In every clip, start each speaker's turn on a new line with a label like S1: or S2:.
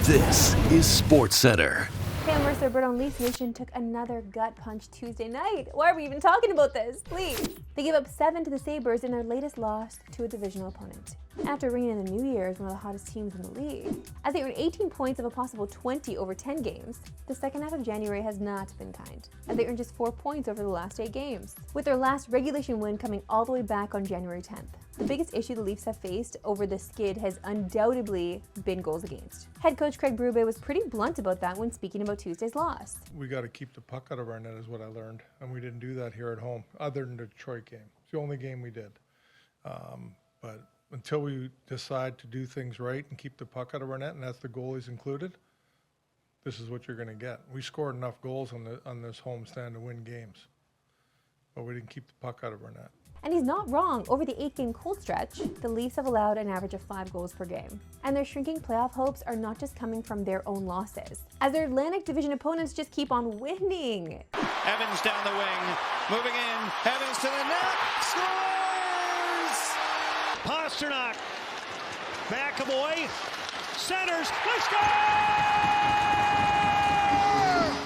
S1: This is Sportscentre.
S2: Sam Mercer, Bird on Leafs Nation took another gut punch Tuesday night. Why are we even talking about this? Please. They gave up 7 to the Sabres in their latest loss to a divisional opponent. After ringing in the new year as one of the hottest teams in the league, as they earned 18 points of a possible 20 over 10 games, the second half of January has not been kind, as they earned just 4 points over the last 8 games, with their last regulation win coming all the way back on January 10th. The biggest issue the Leafs have faced over the skid has undoubtedly been goals against. Head coach Craig Berube was pretty blunt about that when speaking about Tuesday's loss.
S3: We got to keep the puck out of our net is what I learned, and we didn't do that here at home, other than the Detroit game. It's the only game we did. But until we decide to do things right and keep the puck out of our net, and that's the goalies included, this is what you're going to get. We scored enough goals on this homestand to win games, but we didn't keep the puck out of our net.
S2: And he's not wrong. Over the 8-game cold stretch, the Leafs have allowed an average of 5 goals per game. And their shrinking playoff hopes are not just coming from their own losses, as their Atlantic Division opponents just keep on winning.
S4: Evans down the wing, moving in, Evans to the net, scores! Pasternak, McAvoy, centers, let's go!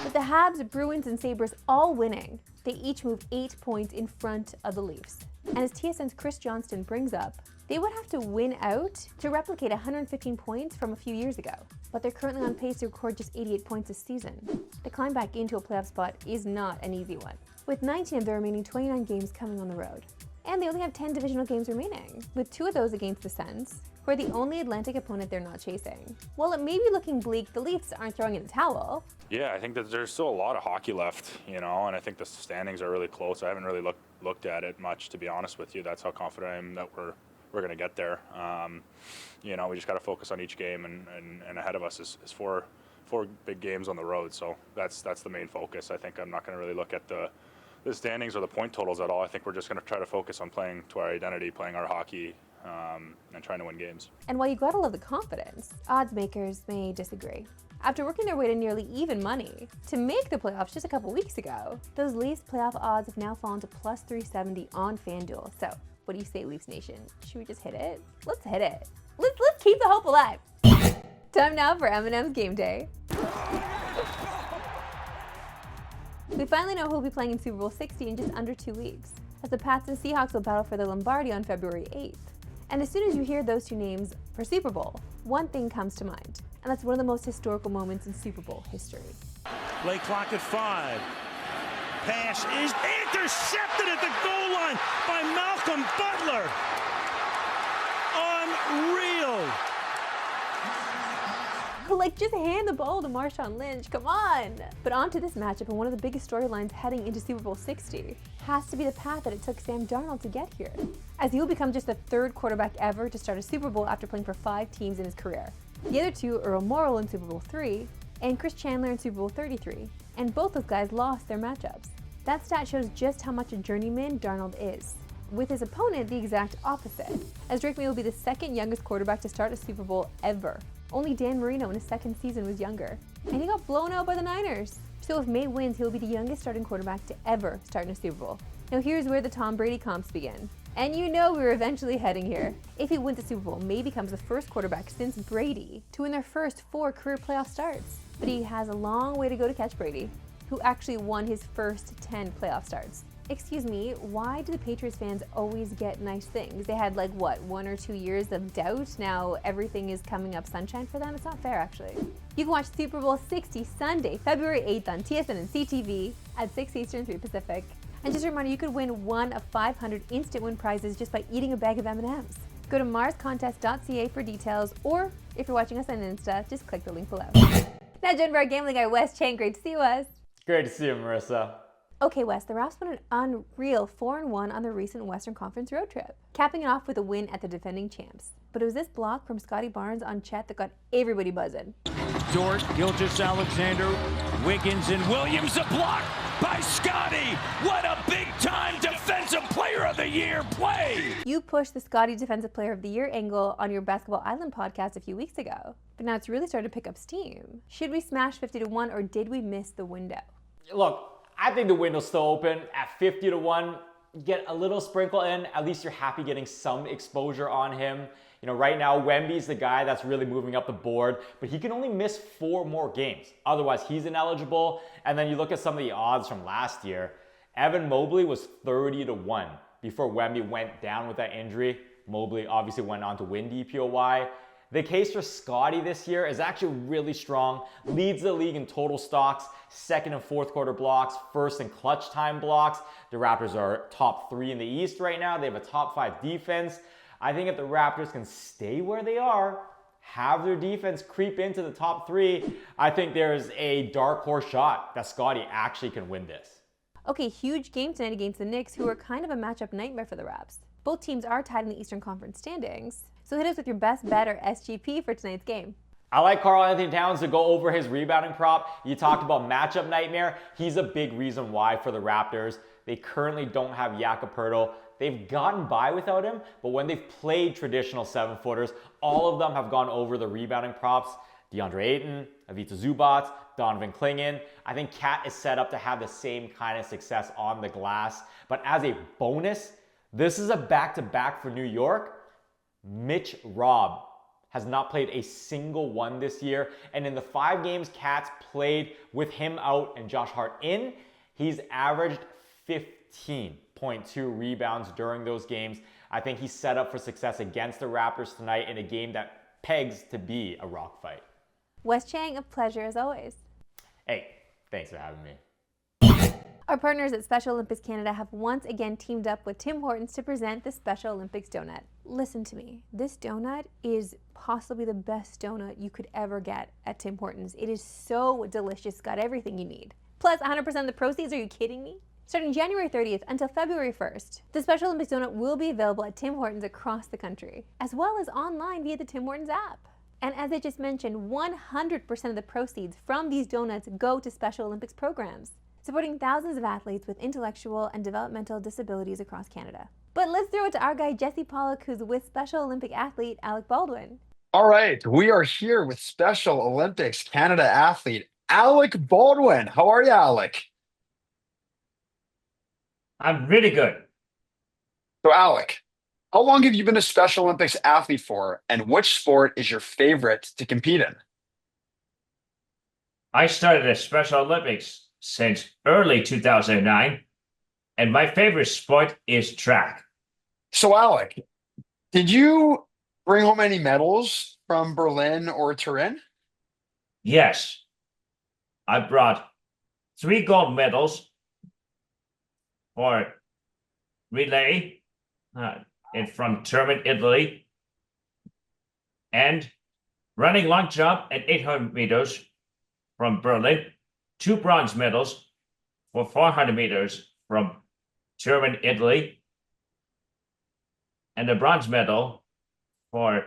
S2: With the Habs, Bruins, and Sabres all winning, they each move 8 points in front of the Leafs. And as TSN's Chris Johnston brings up, they would have to win out to replicate 115 points from a few years ago. But they're currently on pace to record just 88 points this season. The climb back into a playoff spot is not an easy one, with 19 of their remaining 29 games coming on the road. And they only have 10 divisional games remaining, with 2 of those against the Sens, who are the only Atlantic opponent they're not chasing. While it may be looking bleak, the Leafs aren't throwing in the towel.
S5: Yeah, I think that there's still a lot of hockey left, and I think the standings are really close. I haven't really looked at it much, to be honest with you. That's how confident I am that we're going to get there. We just got to focus on each game, and ahead of us is four big games on the road. So that's the main focus. I think I'm not going to really look at the standings or the point totals at all. I think we're just going to try to focus on playing to our identity, playing our hockey, and trying to win games.
S2: And while you gotta love the confidence, odds makers may disagree. After working their way to nearly even money to make the playoffs just a couple weeks ago, those Leafs playoff odds have now fallen to plus 370 on FanDuel. So, what do you say, Leafs Nation? Should we just hit it? Let's hit it. Let's keep the hope alive. Time now for M&M's Game Day. We finally know who will be playing in Super Bowl 60 in just under 2 weeks, as the Pats and Seahawks will battle for the Lombardi on February 8th. And as soon as you hear those 2 names for Super Bowl, one thing comes to mind, and that's one of the most historical moments in Super Bowl history.
S4: Play clock at 5. Pass is intercepted at the goal line by Malcolm Butler. Unreal.
S2: Just hand the ball to Marshawn Lynch, come on! But on to this matchup, and one of the biggest storylines heading into Super Bowl 60 has to be the path that it took Sam Darnold to get here, as he will become just the 3rd quarterback ever to start a Super Bowl after playing for 5 teams in his career. The other 2 are Earl Morrall in Super Bowl 3 and Chris Chandler in Super Bowl 33, and both those guys lost their matchups. That stat shows just how much a journeyman Darnold is, with his opponent the exact opposite, as Drake May will be the 2nd youngest quarterback to start a Super Bowl ever. Only Dan Marino in his 2nd season was younger, and he got blown out by the Niners. So if May wins, he'll be the youngest starting quarterback to ever start in a Super Bowl. Now here's where the Tom Brady comps begin. And you know we're eventually heading here. If he wins the Super Bowl, May becomes the first quarterback since Brady to win their first 4 career playoff starts. But he has a long way to go to catch Brady, who actually won his first 10 playoff starts. Excuse me, why do the Patriots fans always get nice things? They had 1 or 2 years of doubt. Now everything is coming up sunshine for them. It's not fair, actually. You can watch Super Bowl 60 Sunday, February 8th on TSN and CTV at 6 Eastern, 3 Pacific. And just a reminder, you could win 1 of 500 instant win prizes just by eating a bag of M&Ms. Go to marscontest.ca for details, or if you're watching us on Insta, just click the link below. Now joined by our gambling guy, Wes Chang. Great to see you, Wes.
S6: Great to see you, Marissa.
S2: Okay, Wes, the Raps won an unreal 4-1 on their recent Western Conference road trip, capping it off with a win at the defending champs. But it was this block from Scottie Barnes on Chet that got everybody buzzing.
S7: Dort, Gilgeous-Alexander, Wiggins, and Williams, a block by Scottie. What a big-time Defensive Player of the Year play!
S2: You pushed the Scottie Defensive Player of the Year angle on your Basketball Island podcast a few weeks ago, but now it's really started to pick up steam. Should we smash 50-1, or did we miss the window?
S6: Look, I think the window's still open at 50-1. Get a little sprinkle in. At least you're happy getting some exposure on him. You know, right now, Wemby's the guy that's really moving up the board, but he can only miss 4 more games. Otherwise, he's ineligible. And then you look at some of the odds from last year. Evan Mobley was 30-1 before Wemby went down with that injury. Mobley obviously went on to win DPOY. The case for Scottie this year is actually really strong. Leads the league in total stocks, second and fourth quarter blocks, first and clutch time blocks. The Raptors are top 3 in the East right now. They have a top 5 defense. I think if the Raptors can stay where they are, have their defense creep into the top 3, I think there's a dark horse shot that Scottie actually can win this.
S2: Okay, huge game tonight against the Knicks, who are kind of a matchup nightmare for the Raps. Both teams are tied in the Eastern Conference standings. So hit us with your best bet or SGP for tonight's game.
S6: I like Karl Anthony Towns to go over his rebounding prop. You talked about matchup nightmare. He's a big reason why for the Raptors. They currently don't have Jakob Poeltl. They've gotten by without him, but when they've played traditional 7-footers, all of them have gone over the rebounding props. DeAndre Ayton, Ivica Zubac, Donovan Clingan. I think Cat is set up to have the same kind of success on the glass. But as a bonus, this is a back-to-back for New York. Mitch Robb has not played a single one this year. And in the 5 games Cat's played with him out and Josh Hart in, he's averaged 15.2 rebounds during those games. I think he's set up for success against the Raptors tonight in a game that pegs to be a rock fight.
S2: Wes Chang, a pleasure as always.
S6: Hey, thanks for having me.
S2: Our partners at Special Olympics Canada have once again teamed up with Tim Hortons to present the Special Olympics donut. Listen to me, this donut is possibly the best donut you could ever get at Tim Hortons. It is so delicious, it's got everything you need. Plus 100% of the proceeds, are you kidding me? Starting January 30th until February 1st, the Special Olympics donut will be available at Tim Hortons across the country, as well as online via the Tim Hortons app. And as I just mentioned, 100% of the proceeds from these donuts go to Special Olympics programs, supporting thousands of athletes with intellectual and developmental disabilities across Canada. But let's throw it to our guy, Jesse Pollock, who's with Special Olympic athlete Alec Baldwin.
S8: All right, we are here with Special Olympics Canada athlete Alec Baldwin. How are you, Alec?
S7: I'm really good.
S8: So, Alec, how long have you been a Special Olympics athlete for, and which sport is your favorite to compete in?
S7: I started at Special Olympics since early 2009, and my favorite sport is track.
S8: So, Alec, did you bring home any medals from Berlin or Turin?
S7: Yes, I brought 3 gold medals for relay from Turin, Italy, and running long jump at 800 meters from Berlin, 2 bronze medals for 400 meters from Turin, Italy, and a bronze medal for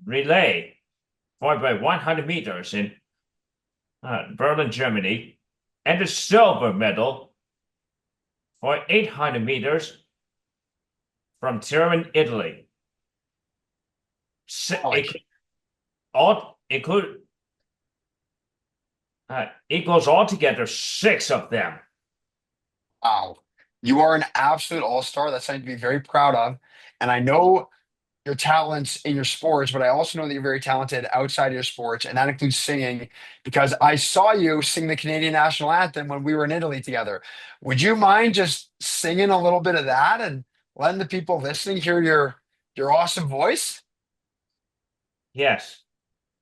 S7: relay 4x100 meters in Berlin, Germany, and a silver medal for 800 meters from Turin, Italy. Equals altogether 6 of them.
S8: Wow, you are an absolute all-star. That's something to be very proud of. And I know your talents in your sports, but I also know that you're very talented outside of your sports, and that includes singing, because I saw you sing the Canadian national anthem when we were in Italy together. Would you mind just singing a little bit of that and letting the people listening hear your awesome voice?
S7: Yes.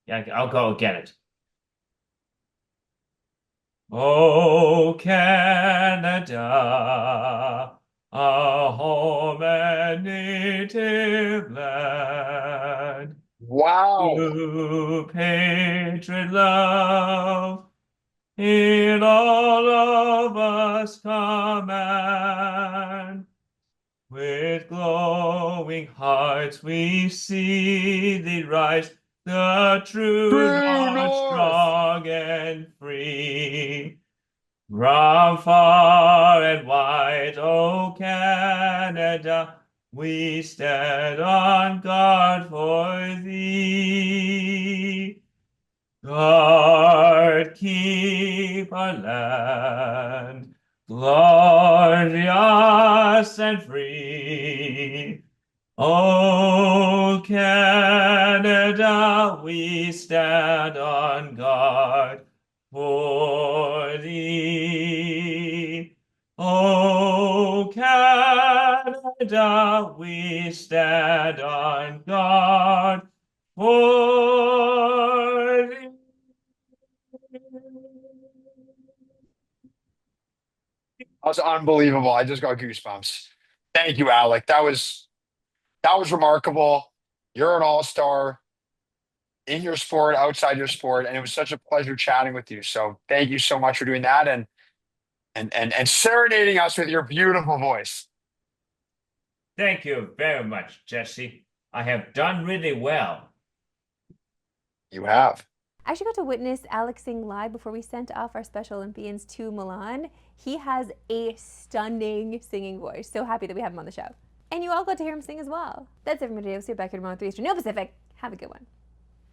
S7: Yeah, I'll go get it. Oh, Canada, a home and native land.
S8: Wow.
S7: You patriot love in all of us command. With glowing hearts we see thee rise, the true North,
S8: North.
S7: strong and free. From far and wide, O Canada, we stand on guard for thee. Guard, keep our land, glorious and free.
S9: O Canada, we stand on guard for thee. O Canada, we stand on guard for thee.
S8: That was unbelievable. I just got goosebumps. Thank you, Alec. That was remarkable. You're an all-star in your sport, outside your sport, and it was such a pleasure chatting with you. So thank you so much for doing that and serenading us with your beautiful voice.
S9: Thank you very much, Jesse. I have done really well.
S8: You have.
S2: I actually got to witness Alex sing live before we sent off our Special Olympians to Milan. He has a stunning singing voice. So happy that we have him on the show. And you all got to hear him sing as well. That's it for me today. We'll see you back here tomorrow at 3 Eastern, no Pacific. Have a good one.